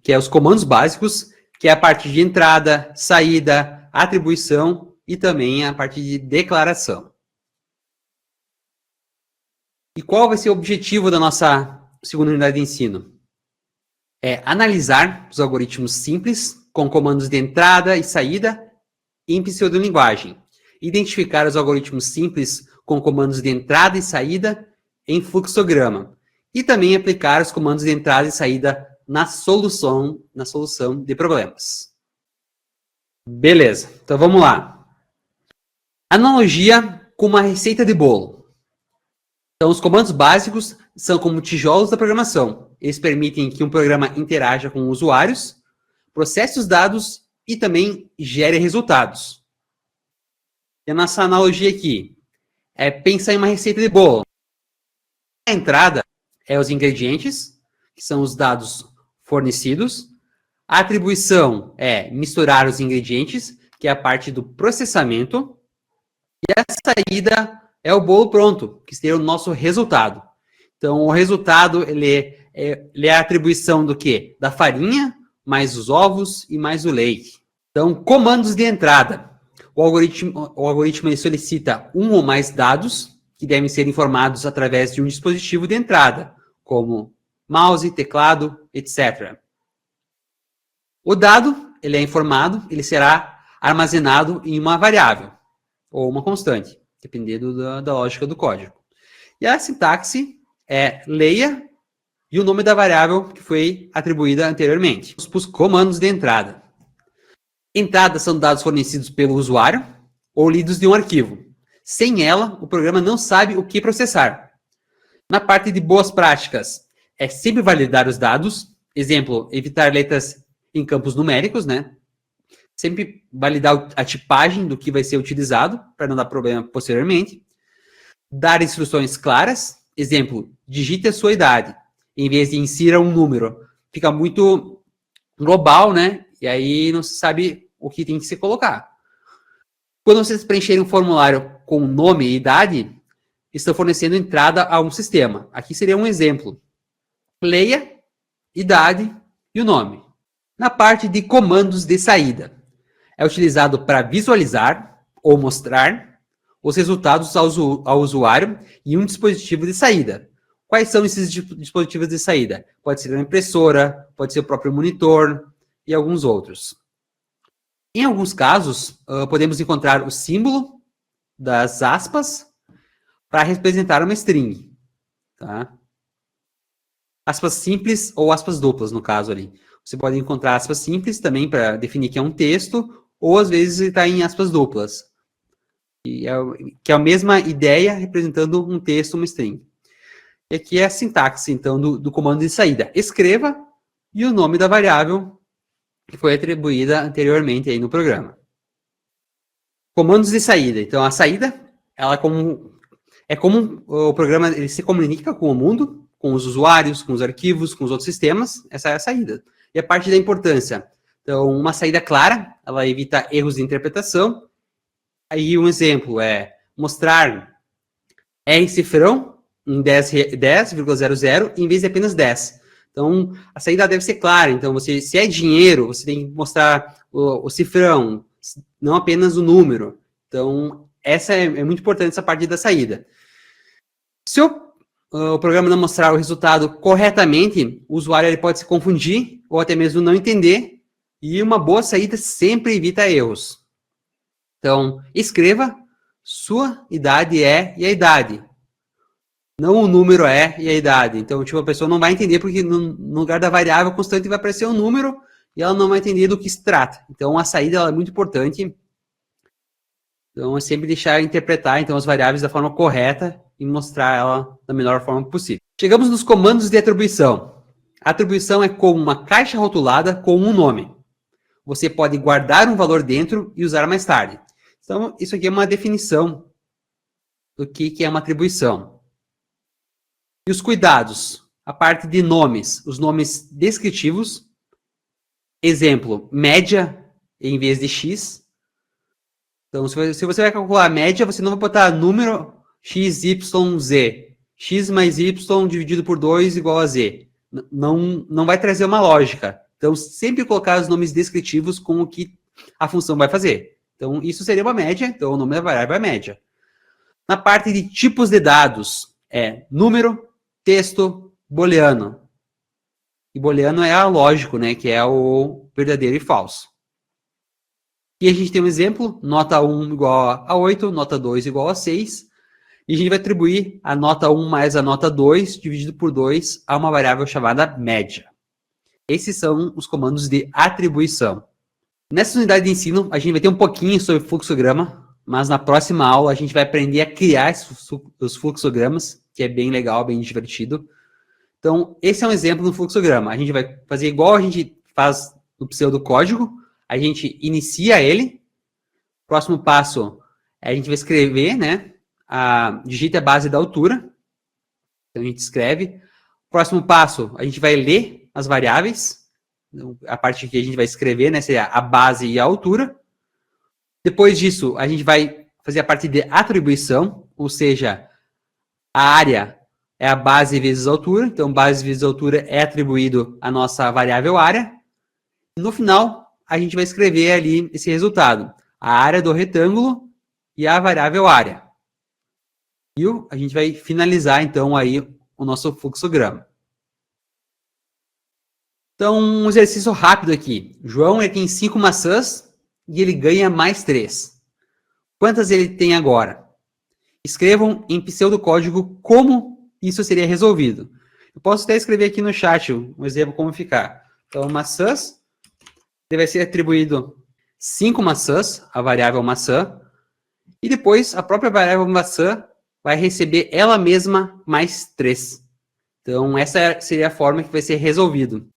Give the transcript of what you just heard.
que é os comandos básicos, que é a parte de entrada, saída, atribuição e também a parte de declaração. E qual vai ser o objetivo da nossa segunda unidade de ensino? É analisar os algoritmos simples com comandos de entrada e saída em pseudolinguagem. Identificar os algoritmos simples com comandos de entrada e saída em fluxograma. E também aplicar os comandos de entrada e saída na solução de problemas. Beleza, então vamos lá. Analogia com uma receita de bolo. Então, os comandos básicos são como tijolos da programação. Eles permitem que um programa interaja com usuários, processe os dados e também gere resultados. E a nossa analogia aqui é pensar em uma receita de bolo. A entrada é os ingredientes, que são os dados fornecidos. A atribuição é misturar os ingredientes, que é a parte do processamento. E a saída é o bolo pronto, que seria o nosso resultado. Então, o resultado ele é a atribuição do quê? Da farinha, mais os ovos e mais o leite. Então, comandos de entrada. O algoritmo ele solicita um ou mais dados que devem ser informados através de um dispositivo de entrada, como mouse, teclado, etc. O dado ele é informado, ele será armazenado em uma variável ou uma constante, dependendo da lógica do código. E a sintaxe é leia e o nome da variável que foi atribuída anteriormente. Os comandos de entrada. Entradas são dados fornecidos pelo usuário ou lidos de um arquivo. Sem ela, o programa não sabe o que processar. Na parte de boas práticas, é sempre validar os dados. Exemplo, evitar letras em campos numéricos, né? Sempre validar a tipagem do que vai ser utilizado, para não dar problema posteriormente. Dar instruções claras. Exemplo, digite a sua idade, em vez de insira um número. Fica muito global, né? E aí não se sabe o que tem que se colocar. Quando vocês preencherem um formulário com nome e idade, estão fornecendo entrada a um sistema. Aqui seria um exemplo. Leia, idade e o nome. Na parte de comandos de saída, é utilizado para visualizar ou mostrar os resultados ao usuário em um dispositivo de saída. Quais são esses dispositivos de saída? Pode ser uma impressora, pode ser o próprio monitor e alguns outros. Em alguns casos, podemos encontrar o símbolo das aspas para representar uma string. Tá? Aspas simples ou aspas duplas, no caso ali. Você pode encontrar aspas simples também para definir que é um texto, ou às vezes está em aspas duplas. Que é a mesma ideia representando um texto, uma string. E aqui é a sintaxe, então, do comando de saída. Escreva e o nome da variável que foi atribuída anteriormente aí no programa. Comandos de saída. Então, a saída, ela é como o programa ele se comunica com o mundo, com os usuários, com os arquivos, com os outros sistemas. Essa é a saída. E a parte da importância. Então, uma saída clara, ela evita erros de interpretação. Aí um exemplo é mostrar R cifrão em 10,00 em vez de apenas 10. Então, a saída deve ser clara. Então, se é dinheiro, você tem que mostrar o cifrão, não apenas o número. Então, essa é muito importante, essa parte da saída. Se o programa não mostrar o resultado corretamente, o usuário ele pode se confundir ou até mesmo não entender. E uma boa saída sempre evita erros. Então, escreva sua idade é e a idade. Não o número é e a idade. Então, tipo, a pessoa não vai entender porque no lugar da variável constante vai aparecer um número e ela não vai entender do que se trata. Então, a saída ela é muito importante. Então, é sempre deixar interpretar então, as variáveis da forma correta e mostrar ela da melhor forma possível. Chegamos nos comandos de atribuição. A atribuição é como uma caixa rotulada com um nome. Você pode guardar um valor dentro e usar mais tarde. Então, isso aqui é uma definição do que é uma atribuição. E os cuidados, a parte de nomes, os nomes descritivos. Exemplo, média em vez de x. Então, se você vai calcular a média, você não vai botar número x, y, z. X mais y dividido por 2 igual a z. Não vai trazer uma lógica. Então, sempre colocar os nomes descritivos com o que a função vai fazer. Então, isso seria uma média, então o nome da variável é média. Na parte de tipos de dados, é número, texto, booleano. E booleano é a lógico, né, que é o verdadeiro e falso. E a gente tem um exemplo, nota 1 igual a 8, nota 2 igual a 6. E a gente vai atribuir a nota 1 mais a nota 2, dividido por 2, a uma variável chamada média. Esses são os comandos de atribuição. Nessa unidade de ensino, a gente vai ter um pouquinho sobre fluxograma, mas na próxima aula a gente vai aprender a criar os fluxogramas, que é bem legal, bem divertido. Então, esse é um exemplo do fluxograma. A gente vai fazer igual a gente faz no pseudocódigo, a gente inicia ele. Próximo passo, a gente vai escrever, né? Digita a base da altura. Então, a gente escreve. Próximo passo, a gente vai ler as variáveis. Então, a parte que a gente vai escrever, né? Seria a base e a altura. Depois disso, a gente vai fazer a parte de atribuição, ou seja, a área é a base vezes a altura. Então, base vezes a altura é atribuído à nossa variável área. No final, a gente vai escrever ali esse resultado. A área do retângulo e a variável área. E a gente vai finalizar, então, aí o nosso fluxograma. Então, um exercício rápido aqui. João tem 5 maçãs e ele ganha mais 3. Quantas ele tem agora? Escrevam em pseudocódigo como isso seria resolvido. Eu posso até escrever aqui no chat um exemplo como ficar. Então, maçãs, ele vai ser atribuído 5 maçãs, a variável maçã, e depois a própria variável maçã vai receber ela mesma mais 3. Então, essa seria a forma que vai ser resolvido.